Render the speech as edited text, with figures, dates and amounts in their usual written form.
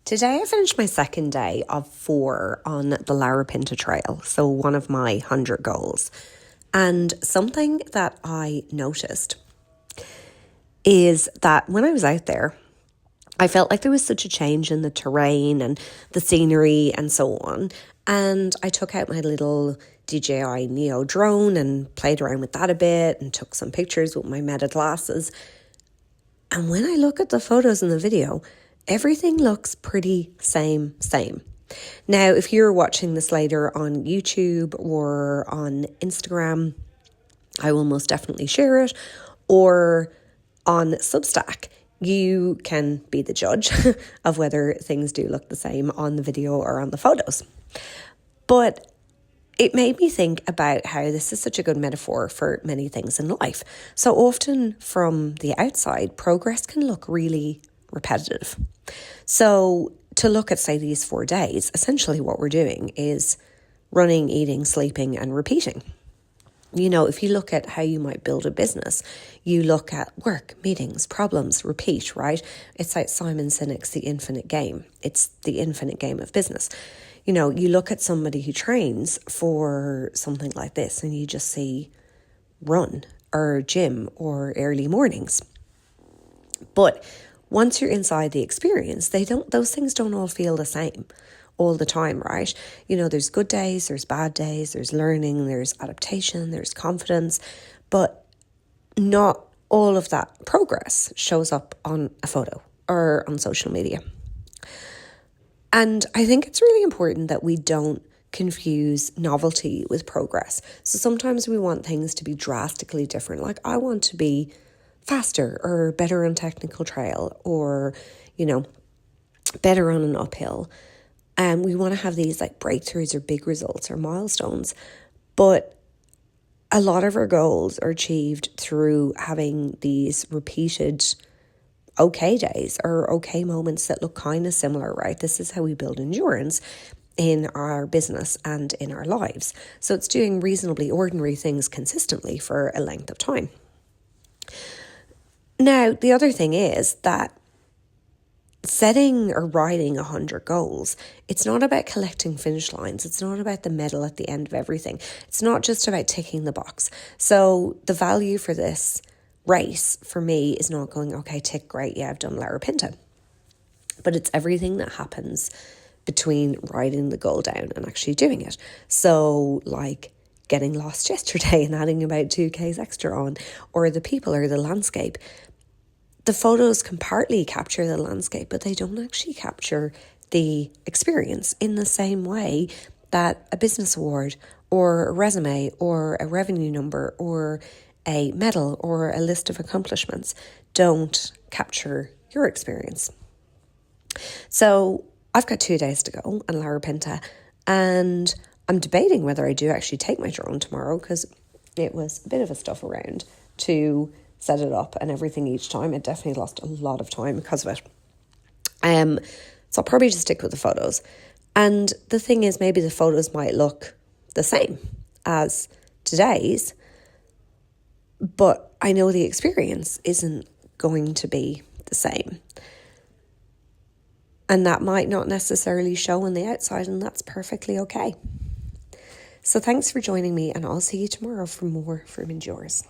Today I finished my second day of 4 on the Larapinta trail, so one of my 100 goals. And something that I noticed is that when I was out there, I felt like there was such a change in the terrain and the scenery and so on. And I took out my little DJI Neo drone and played around with that a bit and took some pictures with my Meta glasses. And when I look at the photos and the video, everything looks pretty same. Now, if you're watching this later on YouTube or on Instagram, I will most definitely share it, or on Substack. You can be the judge of whether things do look the same on the video or on the photos. But it made me think about how this is such a good metaphor for many things in life. So often from the outside, progress can look really repetitive. So to look at, say, these 4 days, essentially what we're doing is running, eating, sleeping, and repeating. You know, if you look at how you might build a business, you look at work, meetings, problems, repeat, right? It's like Simon Sinek's The Infinite Game. It's the infinite game of business. You know, you look at somebody who trains for something like this and you just see run or gym or early mornings. But once you're inside the experience, those things don't all feel the same all the time, right? You know, there's good days, there's bad days, there's learning, there's adaptation, there's confidence, but not all of that progress shows up on a photo or on social media. And I think it's really important that we don't confuse novelty with progress. So sometimes we want things to be drastically different. Like I want to be faster or better on technical trail or, you know, better on an uphill. And we want to have these like breakthroughs or big results or milestones. But a lot of our goals are achieved through having these repeated okay days or okay moments that look kind of similar, right? This is how we build endurance in our business and in our lives. So it's doing reasonably ordinary things consistently for a length of time. Now, the other thing is that setting or writing 100 goals, it's not about collecting finish lines. It's not about the medal at the end of everything. It's not just about ticking the box. So the value for this race for me is not going, okay, tick, great, yeah, I've done Larapinta. But it's everything that happens between writing the goal down and actually doing it. So like getting lost yesterday and adding about 2Ks extra on, or the people or the landscape. The photos can partly capture the landscape, but they don't actually capture the experience in the same way that a business award or a resume or a revenue number or a medal or a list of accomplishments don't capture your experience. So I've got 2 days to go on Larapinta, and I'm debating whether I do actually take my drone tomorrow because it was a bit of a stuff around to set it up and everything each time. It definitely lost a lot of time because of it. So I'll probably just stick with the photos. And the thing is, maybe the photos might look the same as today's, but I know the experience isn't going to be the same. And that might not necessarily show on the outside, and that's perfectly okay. So thanks for joining me, and I'll see you tomorrow for more from Endures.